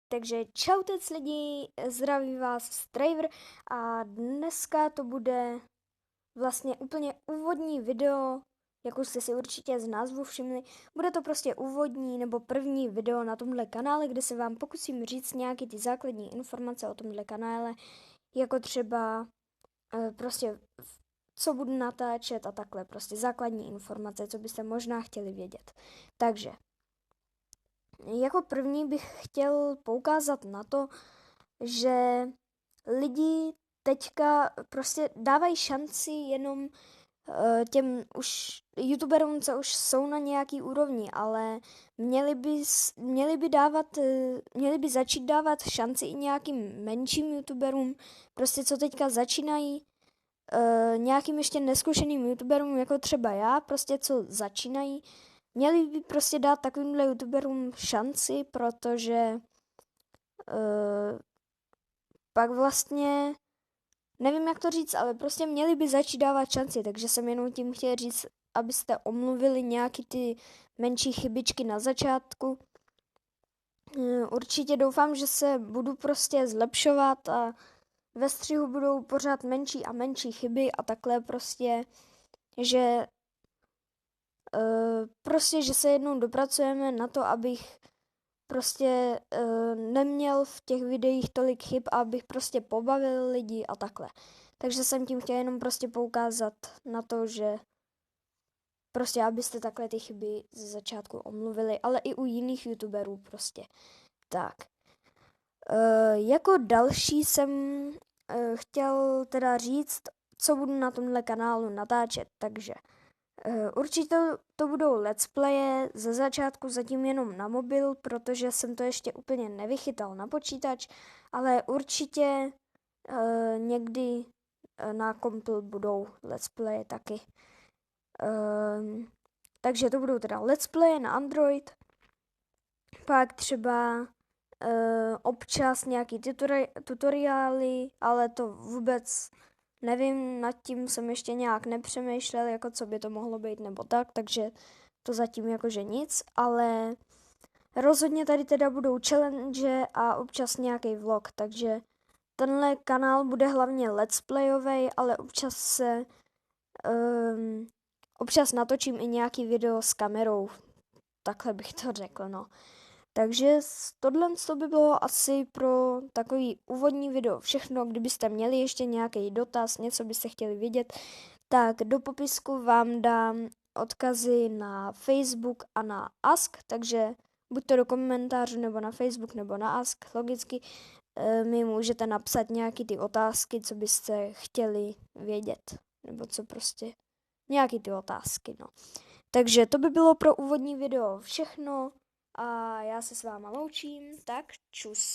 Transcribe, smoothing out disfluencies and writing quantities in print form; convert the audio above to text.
Takže čautec lidi, zdraví vás Straver a dneska to bude vlastně úplně úvodní video, jak už jste si určitě z názvu všimli. Bude to prostě úvodní nebo první video na tomhle kanále, kde se vám pokusím říct nějaké ty základní informace o tomhle kanále, jako třeba prostě co budu natáčet a takhle, prostě základní informace, co byste možná chtěli vědět. Takže jako první bych chtěl poukázat na to, že lidi teďka prostě dávají šanci jenom těm už youtuberům, co už jsou na nějaký úrovni, ale měli by začít dávat šanci i nějakým menším youtuberům, prostě co teďka začínají, nějakým ještě neskušeným youtuberům, jako třeba já, prostě co začínají, měli by prostě dát takovýmhle youtuberům šanci, protože pak vlastně, nevím jak to říct, ale prostě měli by začít dávat šanci, takže jsem jenom tím chtěl říct, abyste omluvili nějaký ty menší chybičky na začátku. Určitě doufám, že se budu prostě zlepšovat a ve střihu budou pořád menší a menší chyby a takhle prostě, že že se jednou dopracujeme na to, abych prostě neměl v těch videích tolik chyb a abych prostě pobavil lidi a takhle. Takže jsem tím chtěl jenom prostě poukázat na to, že prostě abyste takhle ty chyby ze začátku omluvili, ale i u jiných youtuberů prostě. Tak. Jako další jsem chtěl teda říct, co budu na tomhle kanálu natáčet, takže určitě to budou let's playe, ze začátku zatím jenom na mobil, protože jsem to ještě úplně nevychytal na počítač, ale určitě někdy na kompu budou let's playe taky. Takže to budou teda let's playe na Android, pak třeba občas nějaký tutoriály, ale to vůbec nevím, nad tím jsem ještě nějak nepřemýšlel, jako co by to mohlo být nebo tak, takže to zatím jakože nic, ale rozhodně tady teda budou challenge a občas nějaký vlog, takže tenhle kanál bude hlavně let's playovej, ale občas natočím i nějaký video s kamerou, takhle bych to řekl, no. Takže tohle by bylo asi pro takový úvodní video všechno. Kdybyste měli ještě nějaký dotaz, něco byste chtěli vědět, tak do popisku vám dám odkazy na Facebook a na Ask, takže buď to do komentářů, nebo na Facebook, nebo na Ask, logicky mi můžete napsat nějaký ty otázky, co byste chtěli vědět, nebo co prostě, nějaký ty otázky, no. Takže to by bylo pro úvodní video všechno. A já se s váma loučím, tak čus.